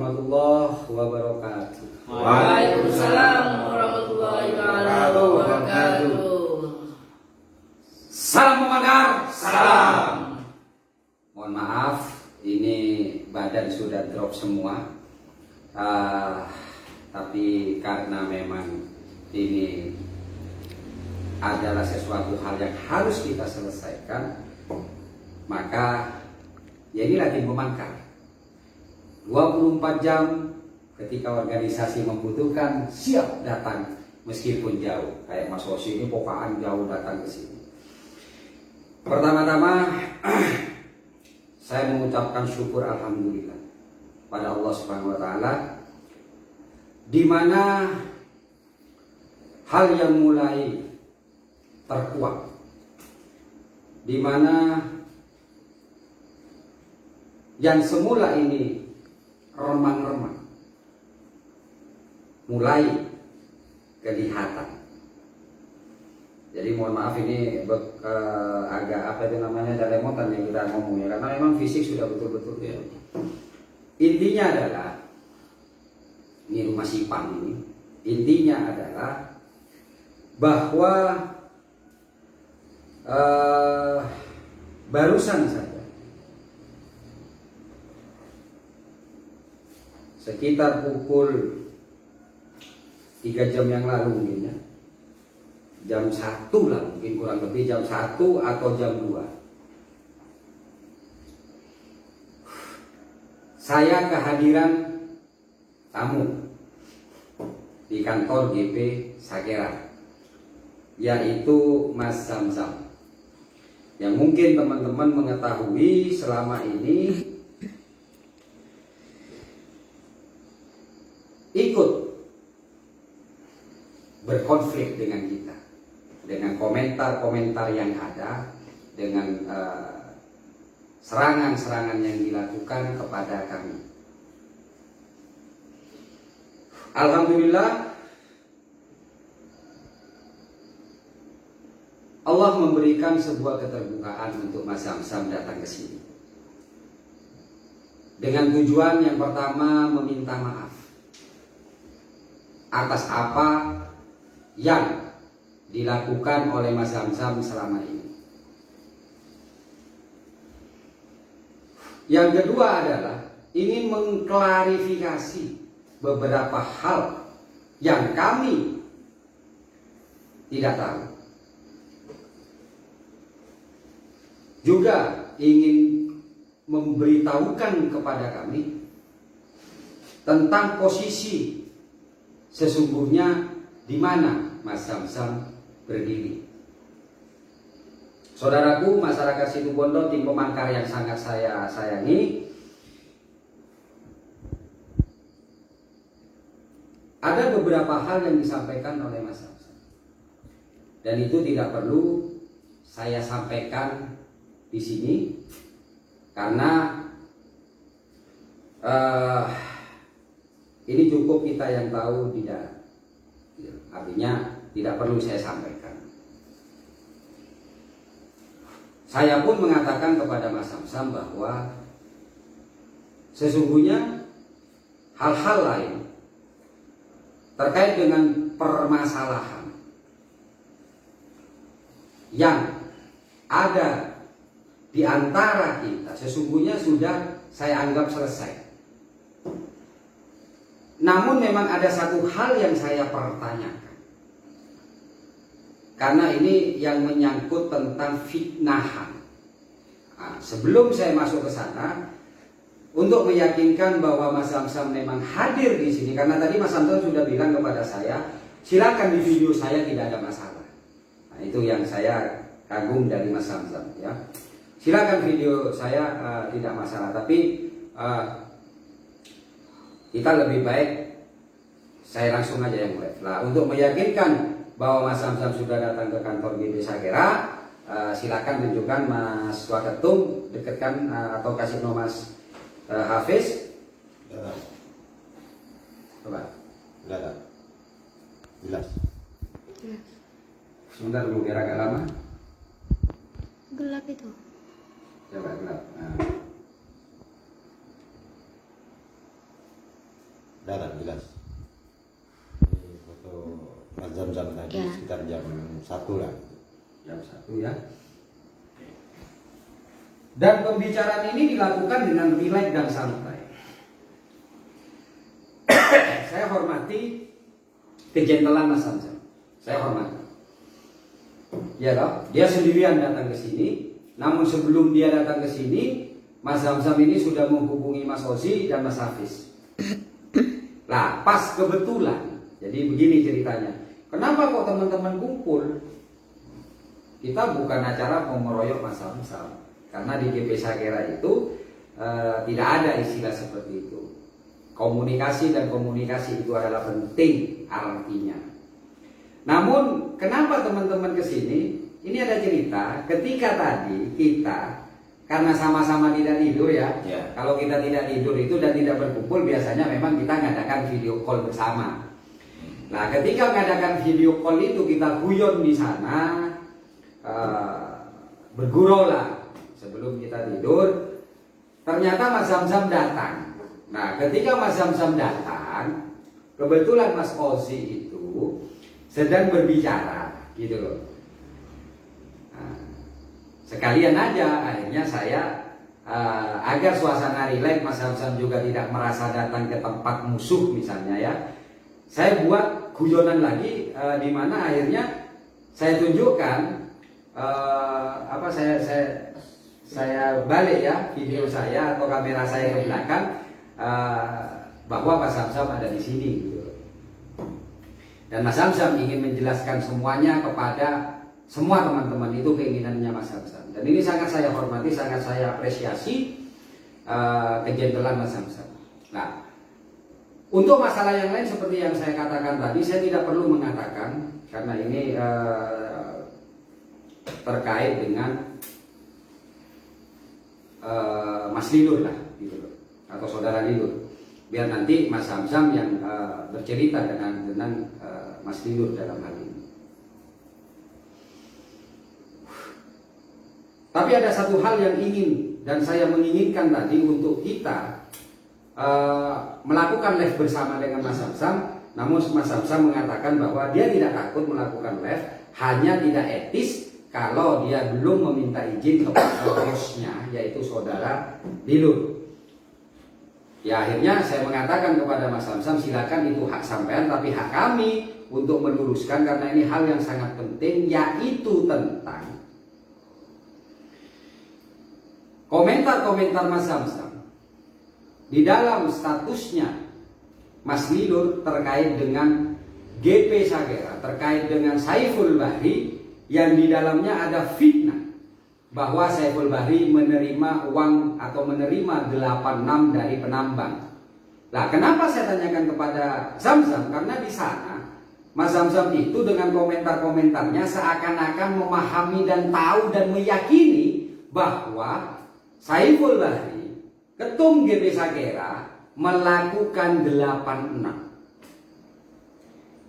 warahmatullahi wabarakatuh. Waalaikumsalam warahmatullahi wabarakatuh. Salam pemagar, salam. Mohon maaf, ini badan sudah drop semua. Tapi karena memang ini adalah sesuatu hal yang harus kita selesaikan, maka ya inilah tim pemangkar. 24 jam ketika organisasi membutuhkan siap datang meskipun jauh. Kayak Mas Osi ini pokaan jauh datang ke sini. Pertama-tama saya mengucapkan syukur alhamdulillah pada Allah Subhanahu wa taala, di mana hal yang mulai terkuat, di mana yang semula ini remang-remang mulai kelihatan. Jadi mohon maaf ini agak apa itu namanya dalemotan yang kita ngomongnya, karena memang fisik sudah betul-betul ya. Intinya adalah ini rumah Sipang ini, intinya adalah bahwa barusan saja sekitar pukul 3 jam yang lalu mungkin ya, jam 1 lah mungkin, kurang lebih jam 1 atau jam 2, saya kehadiran tamu di kantor GP Sakera, yaitu Mas Zamzam, yang mungkin teman-teman mengetahui selama ini ikut berkonflik dengan kita, dengan komentar-komentar yang ada, dengan serangan-serangan yang dilakukan kepada kami. Alhamdulillah Allah memberikan sebuah keterbukaan untuk Mas Zamzam datang ke sini dengan tujuan yang pertama meminta maaf atas apa yang dilakukan oleh Mas Zamzam selama ini. Yang kedua adalah ingin mengklarifikasi beberapa hal yang kami tidak tahu. Juga ingin memberitahukan kepada kami tentang posisi sesungguhnya di mana Mas Zamzam berdiri. Saudaraku, masyarakat Situbondo, tim pemangkar yang sangat saya sayangi, ada beberapa hal yang disampaikan oleh Mas Zamzam, dan itu tidak perlu saya sampaikan di sini karena ini cukup kita yang tahu di dalam. Artinya tidak perlu saya sampaikan. Saya pun mengatakan kepada Mas Zamzam bahwa sesungguhnya hal-hal lain terkait dengan permasalahan yang ada di antara kita sesungguhnya sudah saya anggap selesai. Namun memang ada satu hal yang saya pertanyakan, karena ini yang menyangkut tentang fitnahan. Nah, sebelum saya masuk ke sana, untuk meyakinkan bahwa Mas Zamzam memang hadir di sini, karena tadi Mas Zamzam sudah bilang kepada saya, silakan di video saya, tidak ada masalah. Nah, itu yang saya kagum dari Mas Zamzam ya. Silakan video saya, tidak masalah, tapi kita lebih baik saya langsung aja yang mulai. Nah, untuk meyakinkan bahwa Mas Zamzam sudah datang ke kantor GP Sakera, silakan tunjukkan Mas Waketum, dekatkan atau kasih nomor Mas Hafiz. Coba. Jelas. Sebentar dulu, biar agak lama. Gelap itu. Coba gelap. Nah. Dalam jelas. Ini foto Mas Zamzam tadi Ya. sekitar jam 1 lah. Jam 1 ya. Dan pembicaraan ini dilakukan dengan rileks dan santai. Saya hormati kejentelan Mas Zamzam. Saya hormati. Ya toh, dia sendirian datang ke sini. Namun sebelum dia datang ke sini, Mas Zamzam ini sudah menghubungi Mas Ozi dan Mas Hafiz. Lah, pas kebetulan. Jadi begini ceritanya. Kenapa kok teman-teman kumpul? Kita bukan acara memeroyok Mas Zamzam. Karena di GP Sagera itu tidak ada istilah seperti itu. Komunikasi dan komunikasi itu adalah penting artinya. Namun kenapa teman-teman kesini? Ini ada cerita. Ketika tadi kita karena sama-sama tidak tidur ya. Kalau kita tidak tidur itu dan tidak berkumpul biasanya memang kita ngadakan video call bersama. Nah, ketika mengadakan video call itu kita guyon di sana, bergurau lah sebelum kita tidur. Ternyata Mas Zamzam datang. Nah, ketika Mas Zamzam datang, kebetulan Mas Ozi itu sedang berbicara, gitu loh. Nah, sekalian aja, akhirnya saya agar suasana rileks, Mas Zamzam juga tidak merasa datang ke tempat musuh misalnya ya. Saya buat guyonan lagi di mana akhirnya saya tunjukkan saya balik ya video saya atau kamera saya ke belakang bahwa Mas Zamzam ada di sini gitu. Dan Mas Zamzam ingin menjelaskan semuanya kepada semua teman-teman, itu keinginannya Mas Zamzam. Dan ini sangat saya hormati, sangat saya apresiasi kejentelan Mas Zamzam. Nah, untuk masalah yang lain seperti yang saya katakan tadi, saya tidak perlu mengatakan karena ini terkait dengan Mas Lilur lah, gitu loh, atau saudara Lilur. Biar nanti Mas Zamzam yang bercerita dengan Mas Lilur dalam hal ini. Tapi ada satu hal yang ingin dan saya menginginkan tadi untuk kita melakukan live bersama dengan Mas Zamzam. Namun Mas Zamzam mengatakan bahwa dia tidak takut melakukan live, hanya tidak etis kalau dia belum meminta izin kepada bosnya, yaitu saudara Lilur. Ya, akhirnya saya mengatakan kepada Mas Zamzam, silakan, itu hak sampean, tapi hak kami untuk meluruskan karena ini hal yang sangat penting, yaitu tentang komentar-komentar Mas Zamzam di dalam statusnya Mas Lilur terkait dengan GP Sagera, terkait dengan Saiful Bahri, yang di dalamnya ada fitnah bahwa Saiful Bahri menerima uang atau menerima 86 dari penambang. Nah, kenapa saya tanyakan kepada Zamzam? Karena di sana Mas Zamzam itu dengan komentar-komentarnya seakan-akan memahami dan tahu dan meyakini bahwa Saiful Bahri, ketum GP Sagera, melakukan 86.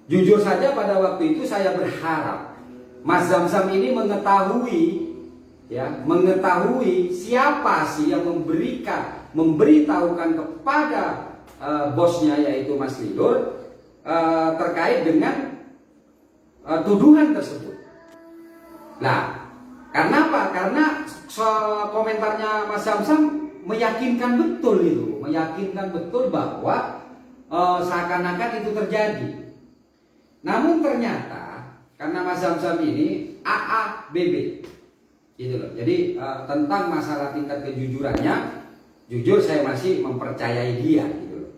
Jujur saja pada waktu itu saya berharap Mas Zamzam ini mengetahui siapa sih yang memberitahukan kepada bosnya, yaitu Mas Lilur, terkait dengan tuduhan tersebut. Nah, karena apa? Karena komentarnya Mas Zamzam meyakinkan betul bahwa seakan-akan itu terjadi. Namun ternyata karena Mas Zamzam ini AABB, gitu loh. Jadi tentang masalah tingkat kejujurannya, jujur saya masih mempercayai dia, gitu loh.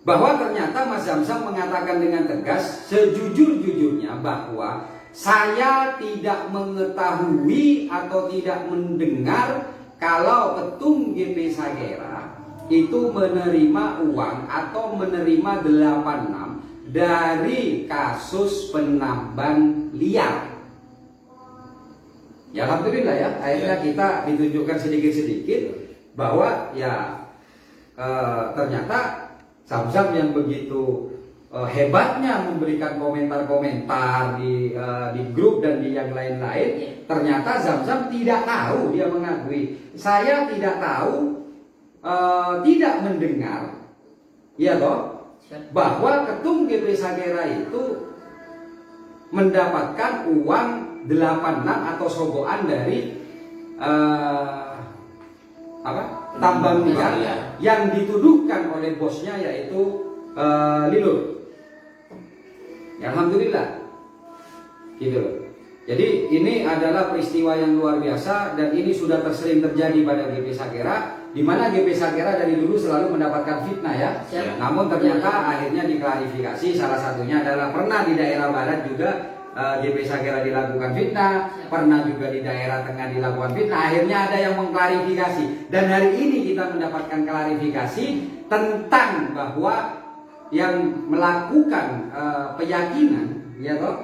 Bahwa ternyata Mas Zamzam mengatakan dengan tegas, sejujur-jujurnya bahwa saya tidak mengetahui atau tidak mendengar kalau ketum GP Sagera itu menerima uang atau menerima 86 dari kasus penambang liar. Ya, alhamdulillah ya, akhirnya kita ditunjukkan sedikit-sedikit bahwa ya ternyata Zamzam yang begitu hebatnya memberikan komentar-komentar di grup dan di yang lain-lain, ternyata Zamzam tidak tahu. Dia mengakui, saya tidak tahu, tidak mendengar Iya toh? Siap. Bahwa ketum GP Sagera itu mendapatkan uang 86 atau sogokan dari tambang liar yang dituduhkan oleh bosnya yaitu Lilur. Ya, alhamdulillah, gitu loh. Jadi ini adalah peristiwa yang luar biasa dan ini sudah tersering terjadi pada GP Sagera, di mana GP Sagera dari dulu selalu mendapatkan fitnah ya. Siap. Namun ternyata akhirnya diklarifikasi, salah satunya adalah pernah di daerah barat juga GP Sagera dilakukan fitnah, pernah juga di daerah tengah dilakukan fitnah. Akhirnya ada yang mengklarifikasi dan hari ini kita mendapatkan klarifikasi tentang bahwa yang melakukan keyakinan, ya toh,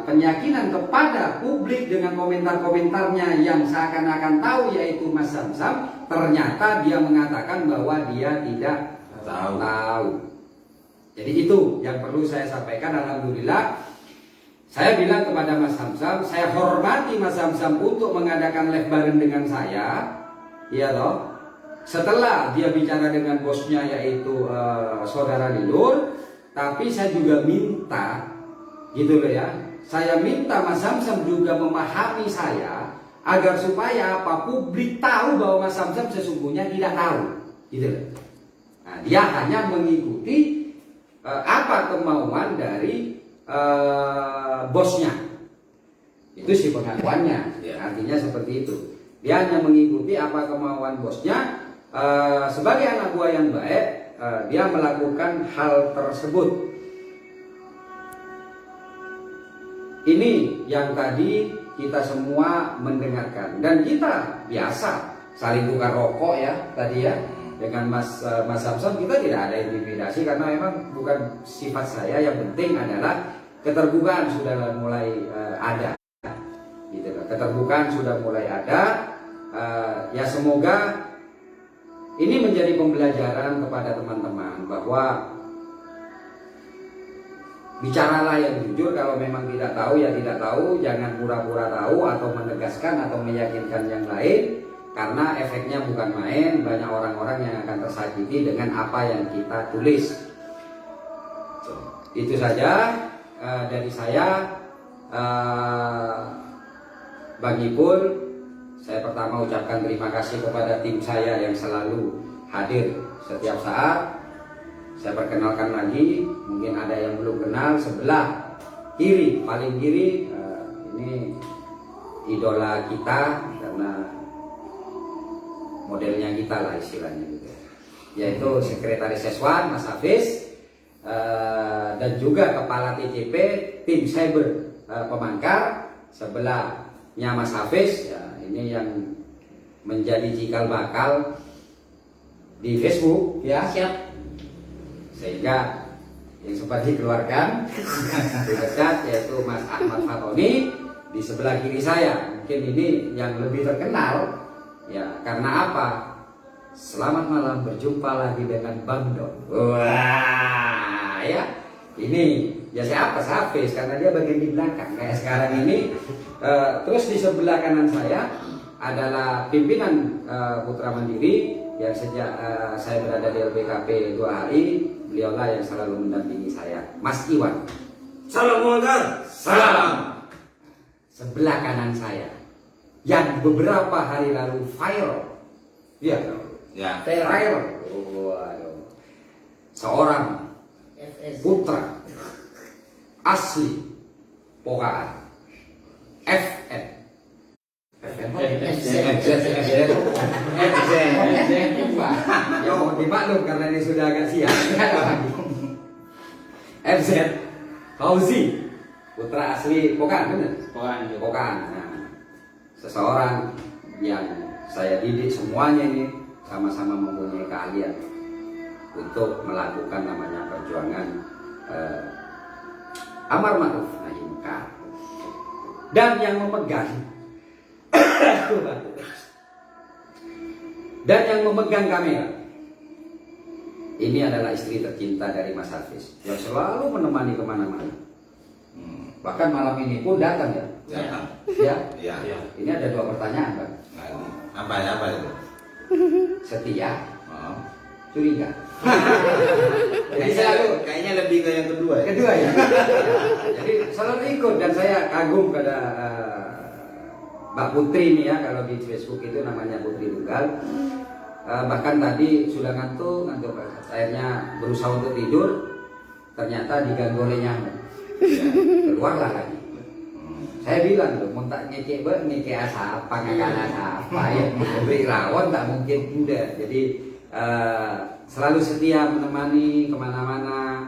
penyakinan kepada publik dengan komentar-komentarnya yang seakan-akan tahu yaitu Mas Zamzam, ternyata dia mengatakan bahwa dia tidak tahu. Jadi itu yang perlu saya sampaikan. Alhamdulillah, saya bilang kepada Mas Zamzam, saya hormati Mas Zamzam untuk mengadakan live bareng dengan saya, ya toh. Setelah dia bicara dengan bosnya yaitu saudara Lilur, tapi saya juga minta, gitu loh ya, saya minta Mas Zamzam juga memahami saya agar supaya publik tahu bahwa Mas Zamzam sesungguhnya tidak tahu, gitu loh. Nah, dia hanya mengikuti apa kemauan dari bosnya. Itu sih pengakuannya, artinya seperti itu. Dia hanya mengikuti apa kemauan bosnya. Sebagai anak buah yang baik, dia melakukan hal tersebut. Ini yang tadi kita semua mendengarkan dan kita biasa saling tukar rokok ya tadi ya dengan Mas Zamzam. Kita tidak ada intimidasi karena memang bukan sifat saya. Yang penting adalah keterbukaan sudah mulai ada, gitu. Keterbukaan sudah mulai ada. Ya semoga ini menjadi pembelajaran kepada teman-teman bahwa bicaralah yang jujur. Kalau memang tidak tahu ya tidak tahu, jangan pura-pura tahu atau menegaskan atau meyakinkan yang lain, karena efeknya bukan main. Banyak orang-orang yang akan tersakiti dengan apa yang kita tulis. Itu saja dari saya. Bang Ipul, saya pertama ucapkan terima kasih kepada tim saya yang selalu hadir setiap saat. Saya perkenalkan lagi, mungkin ada yang belum kenal, sebelah kiri, paling kiri, ini idola kita karena modelnya kita lah istilahnya gitu. Yaitu Sekretaris Seswan Mas Hafiz, dan juga Kepala TCP tim Cyber Pemangkar. Sebelahnya Mas Hafiz, ya, ini yang menjadi cikal bakal di Facebook ya. Siap. Sehingga yang sempat dikeluarkan dipecat yaitu Mas Ahmad Fatoni di sebelah kiri saya. Mungkin ini yang lebih terkenal ya, karena apa? Selamat malam, berjumpa lagi dengan Bang Don. Wah ya, ini ya siapa? Hafiz, karena dia bagian di belakang kayak sekarang ini. Terus di sebelah kanan saya adalah pimpinan Putra Mandiri yang sejak saya berada di LPKP 2 hari, beliaulah yang selalu mendampingi saya, Mas Iwan. Salam Muhammad. Salam. Sebelah kanan saya yang beberapa hari lalu viral, ya, viral. Waduh. Seorang FS. putra asli Pokaan, FN. Ya mohon dimaklum karena ini sudah agak siang. FZ Fauzi, putra asli Pokan, benar? Pokan. Nah, seseorang yang saya didik, semuanya ini sama-sama mempunyai keahlian untuk melakukan namanya perjuangan amar ma'ruf nahi munkar. Dan yang memegang kamera ini adalah istri tercinta dari Mas Hafiz yang selalu menemani kemana-mana. Bahkan malam ini pun datang ya. Ya. Ini ada 2 pertanyaan, Bang. Apa itu? Setia curiga. Jadi selalu Kayaknya lebih ke yang kedua ya. kedua ya. Jadi selalu ikut dan saya kagum pada Mbak Putri nih ya, kalau di Facebook itu namanya Putri Tunggal. Bahkan tadi sudah ngantuk, akhirnya berusaha untuk tidur, ternyata diganggu oleh nyamuk. Keluarlah lagi. Saya bilang loh, mau tak ngekek apa, ngekek apa ya, beri rawon tak mungkin mudah. Jadi selalu setia menemani kemana-mana,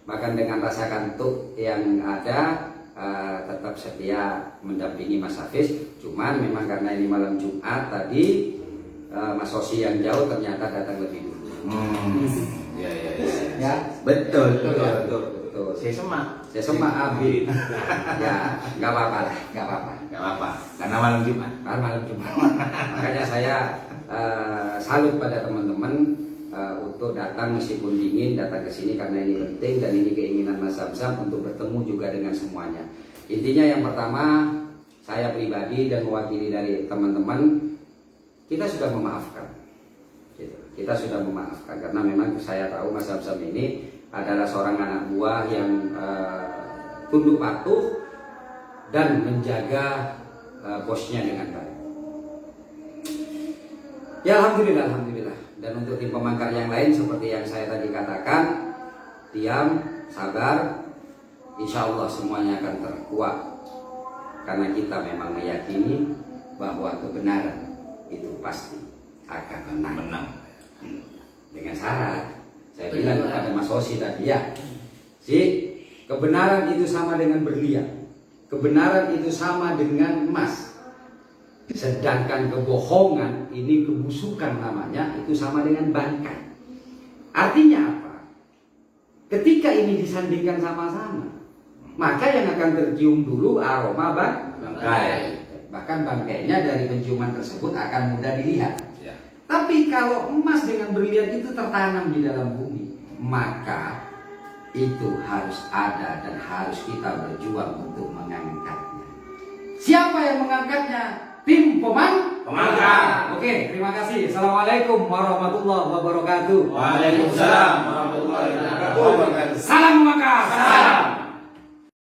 bahkan dengan rasa kantuk yang ada, tetap setia mendampingi Mas Hafiz. Cuman memang karena ini malam Jumat tadi, Mas Sosi yang jauh ternyata datang lebih dulu. Ya. Betul. Saya semak Abi. Ya, nggak apa-apa lah, nggak apa-apa. Karena malam Jumat. Malam Jumat. Makanya saya salut pada teman-teman untuk datang meskipun dingin, datang ke sini karena ini penting dan ini keinginan Mas Zamzam untuk bertemu juga dengan semuanya. Intinya yang pertama, saya pribadi dan mewakili dari teman-teman, kita sudah memaafkan. Kita sudah memaafkan karena memang saya tahu Mas Zamzam ini adalah seorang anak buah yang tunduk patuh dan menjaga bosnya dengan baik. Ya alhamdulillah. Dan untuk tim pemangkar yang lain seperti yang saya tadi katakan, diam, sabar, insya Allah semuanya akan terkuat. Karena kita memang meyakini bahwa kebenaran itu pasti akan menang. Dengan syarat, saya bilang kepada Mas Sosi tadi ya, kebenaran itu sama dengan berlian, kebenaran itu sama dengan emas. Sedangkan kebohongan ini kebusukan namanya, itu sama dengan bangkai. Artinya apa? Ketika ini disandingkan sama-sama, maka yang akan tercium dulu aroma bangkai. Bahkan bangkainya dari penciuman tersebut akan mudah dilihat. Tapi kalau emas dengan berlian itu tertanam di dalam bumi, maka itu harus ada dan harus kita berjuang untuk mengangkatnya. Siapa yang mengangkatnya? Tim pemangkar. Oke, terima kasih. Assalamualaikum warahmatullahi wabarakatuh. Waalaikumsalam warahmatullahi wabarakatuh. Salam pemangkar.